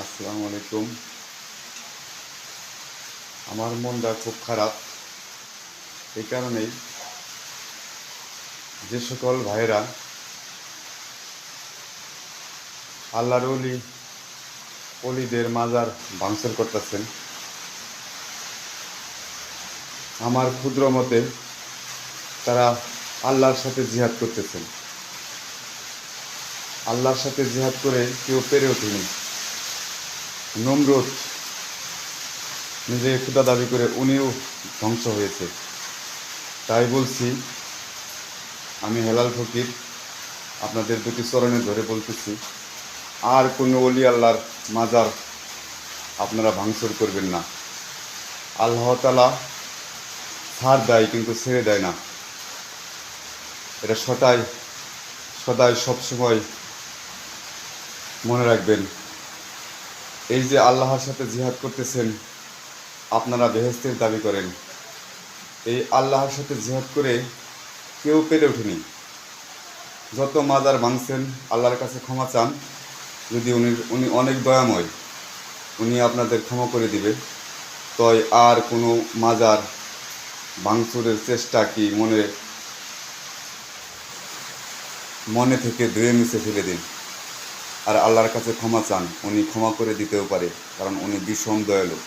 আসসালামু আলাইকুম। আমার মনটা খুব খারাপ। এই কারণেই যে সকল ভাইয়েরা আল্লাহর অলিদের মাজার ভাঙচুর করতেছেন, আমার ক্ষুদ্র মতে তারা আল্লাহর সাথে জিহাদ করতেছেন। আল্লাহর সাথে জিহাদ করে কেউ পেরে ওঠেনি। নমরুদ নিজেকে খোদা দাবি করে উনিও ধ্বংস হয়েছে। তাই বলছি, আমি হেলাল ফকির আপনাদের দুটি চরণে ধরে বলতেছি, আর কোনো অলি আল্লাহর মাজার আপনারা ভাঙচুর করবেন না। আল্লাহ তাআলা ছাড় দেয় কিন্তু ছেড়ে দেয় না। এটা সদাই সবসময় মনে রাখবেন। এই যে আল্লাহর সাথে জিহাদ করতেছেন, আপনারা বেহেশতের দাবি করেন। এই আল্লাহর সাথে জিহাদ করে কেউ পেরে ওঠেনি। যত মাজার ভাঙছেন আল্লাহর কাছে ক্ষমা চান। যদি উনি অনেক দয়াময়, উনি আপনাদের ক্ষমা করে দিবে। তাই আর কোনো মাজার ভাঙচুরের চেষ্টা কি মনে থেকে ধুয়ে মুছে ফেলে দিন। আর আল্লাহর কাছে ক্ষমা চান, উনি ক্ষমা করে দিতেও পারে, কারণ উনি ভীষণ দয়ালু।